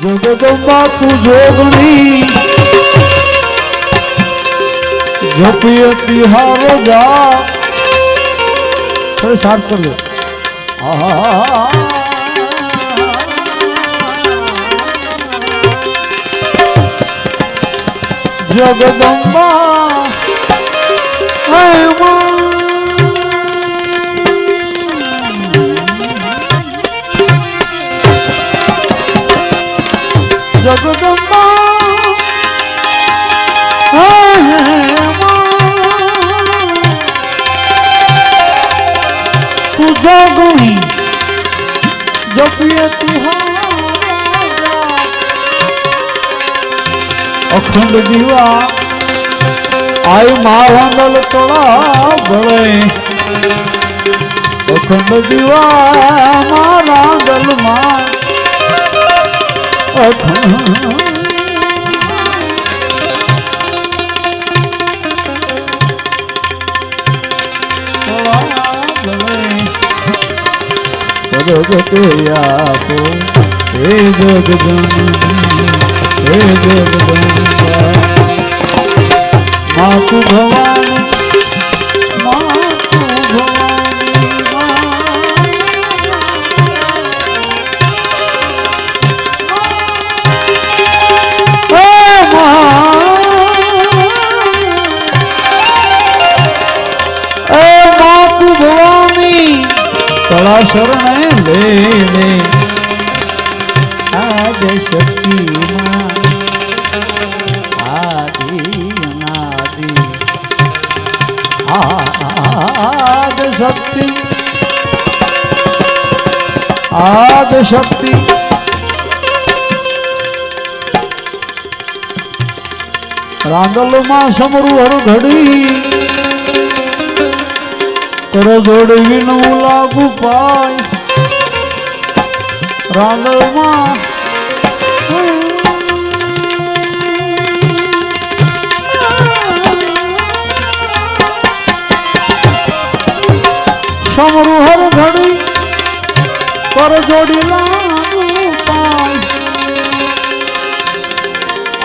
જગદંબા તું જોગણી જપી તિહારો જા થોડી સાફ કરી દો જગદંબા જગદંબા તું જોગણી જપીએ અખંડ દીવા આય મારા દલ તળા ભળે અખંડ દીવા મારા દલમાં જગતે આપો હે જગજનની હે જગદંબા માતુ ભવાની માતુ ભવાની તળા શરણે લેને આદે શક્તિમાં આદિ અનાદિ આદ શક્તિ આદ શક્તિ રાંદલમાં સમરું હર ઘડી કર જોડી વિનવું લાગુ પાય રાંદલમાં સમરું હર ઘડી કર જોડી લાગુ પાય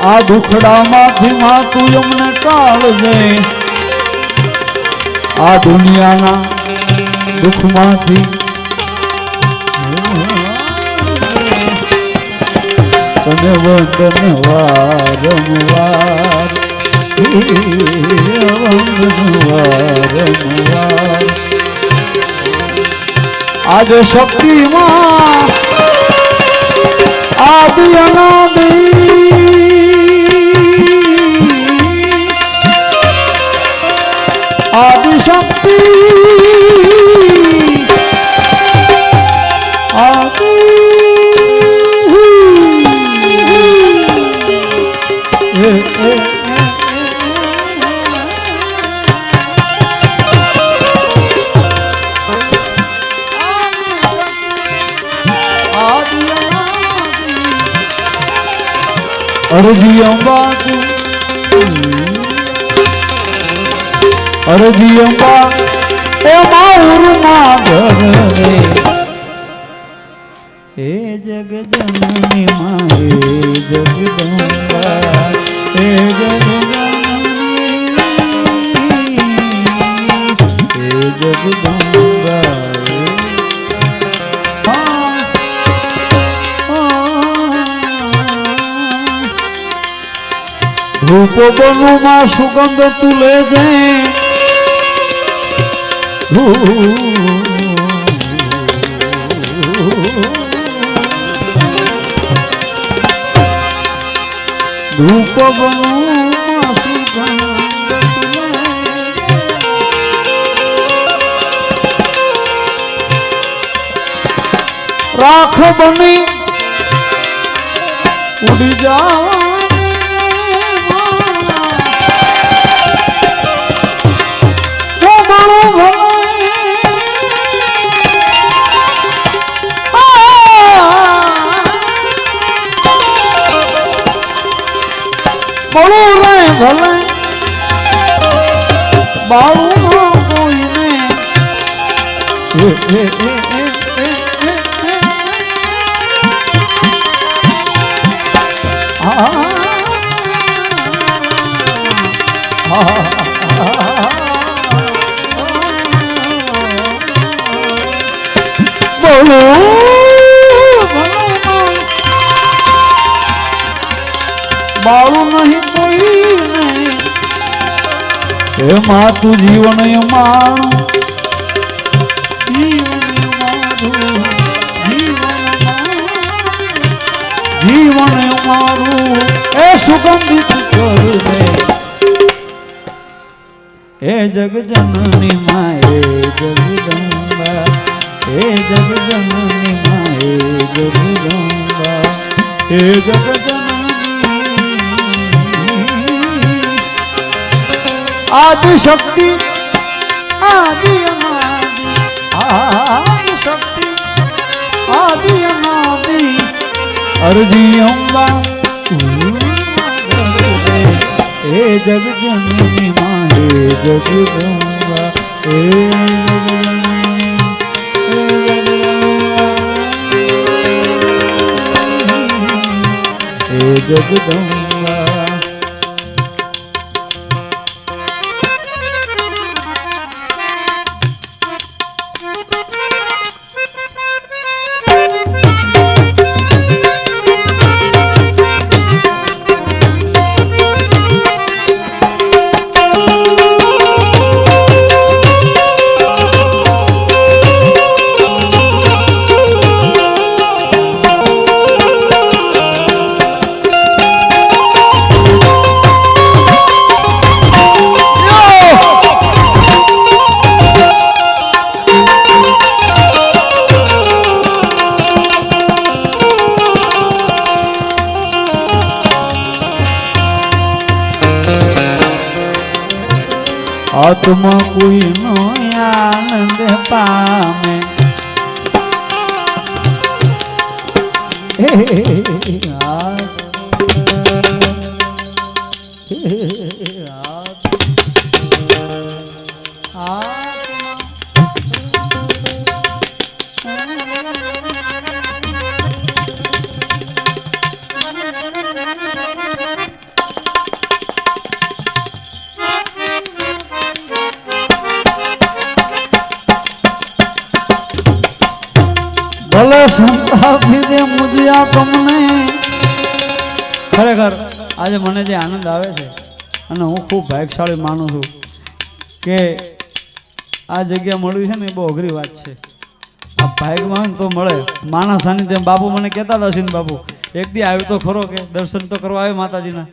આ દુખડામાંથી માતું એમને ટાળજે આ દુનિયાના દુઃખમાંથી તને વંદન વારંવાર વંદન વારંવાર આજે શક્તિમાં આદિ અનાદિ આદિ શક્તિ આદિ અરજી અંબા અરજી અંબા એ માઉરમાં ઘરે હે જગજનની માં હે જગદંબા હે જગજનની હે જગદંબા રૂપ બનુમાં સુગંધ તું લેજે રૂપ બનુમાં સુગંધ રાખ બની ઉડી જા ભલે બાળું કોઈને બાળું નહીં કોઈને એમાં તું જીવન માણું જીવન મારું એ સુગંધિત કરને એ જગજનની માએ જગદંબા એ જગજનની માએ જગદંબા એ જગજનની આદિ શક્તિ આદિ અનાદિ આદિ શક્તિ આદિ અનાદિ અરજી અંબા હે જગજનની માં હે જગદંબા હે જગદંબા આત્મા કોઈનો આનંદ પામે ભલે સંતાપી દે મુજિયા તમને ખરેખર આજે મને જે આનંદ આવે છે અને હું ખૂબ ભાગ્યશાળી માનું છું કે આ જગ્યા મળવી છે ને એ બહુ અઘરી વાત છે. આ ભાગ્યમાં તો મળે માણસ સાનિધ્ય. બાપુ મને કહેતા હતા સિંહ બાપુ એક દી આવ્યો તો ખરો કે દર્શન તો કરવા આવે માતાજીના.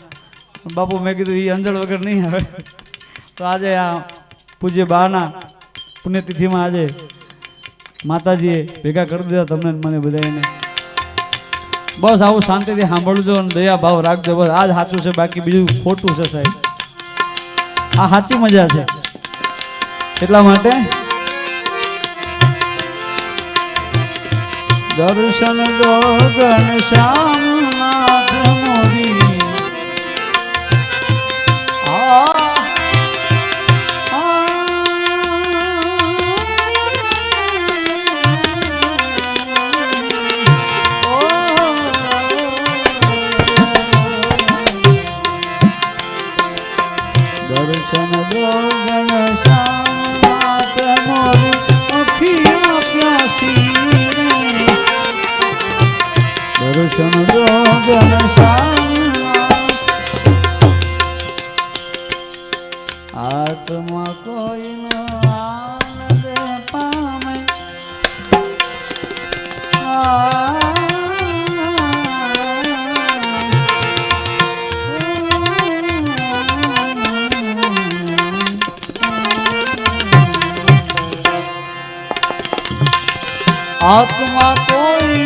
બાપુ મેં કીધું એ અંજળ વગર નહીં આવે. તો આજે આ પૂજ્ય બાના પુણ્યતિથિમાં આજે માતાજીએ ભેગા કરી દીધા તમને મને બધાને. બસ આવું શાંતિથી સાંભળજો અને દયા ભાવ રાખજો. બસ આ જ સાચું છે, બાકી બીજું ખોટું છે સાહેબ. આ સાચી મજા છે. એટલા માટે દર્શન દો ઘનશ્યામનાથ મોરી દર્શન દો ઘનશ્યામનાથ મોરી અખિયા પ્યાસી દર્શન દો ઘનશ્યામનાથ આત્મા કોઈનો આનંદ પામે આત્મા કોઈ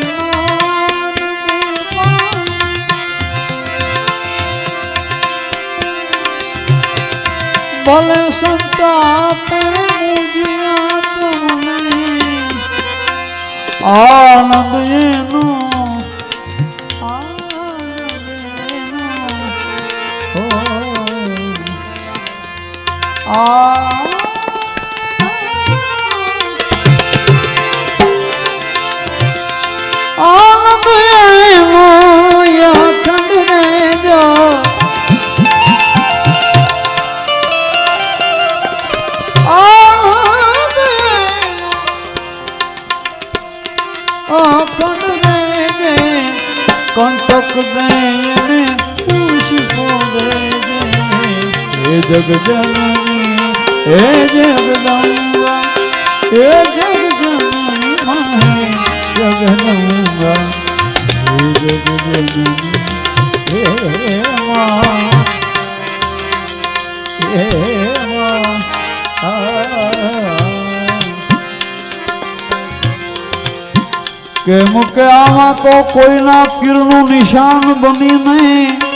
ભલે સંતાપે મુજિયા તમને આનંદ એનો આનંદ એનો અખંડ ને જો કંટક દે પુષ્પો દેજે હે જગજનની હે જગદંબા હે જગજનની માહે જગદંબા હે જગજનની હે મા હે મા કેમ કે આમાં તો કોઈના પીરનું નિશાન બની નહીં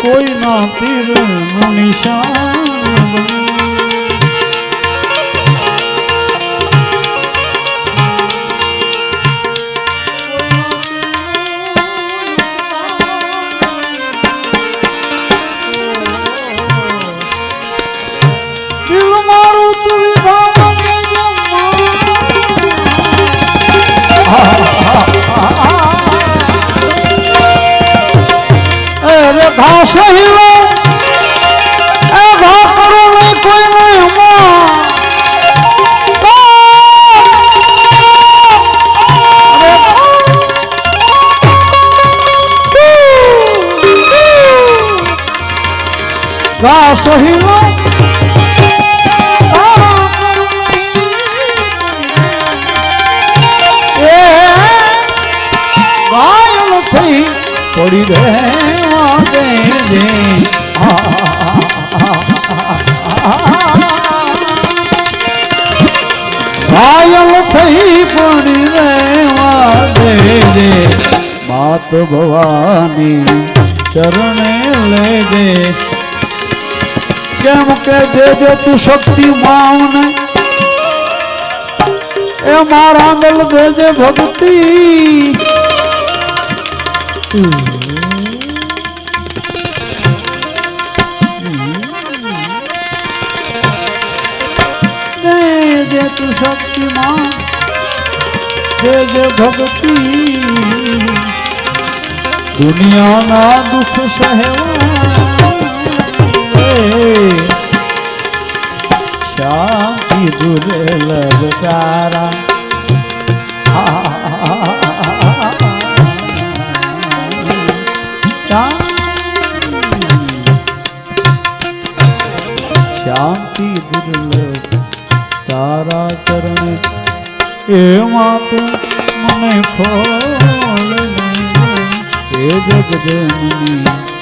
કોઈના પીરનું નિશાન દિલ મારું તું અરે ઘાસ હિલો એ ઘા કરો નહીં કોઈ નહીં ઘાસ હિલો એ ઘાયલ થઈ પડી રહેવા દેજે ઘાયલ થઈ પડી રહેવા દેજે માત ભવાની ચરણે લેજે કેમ કે દેજે તું શક્તિ માવને એ મારા દલ દેજે ભક્તિ દેજે તું શક્તિમાં દેજે ભક્તિ દુનિયાના દુઃખ સહેવા શાંતિ દુર્લભ તારા શાંતિ દુર્લભ તારા ચરણે એમાં તું મને ખોલ હે જગજનની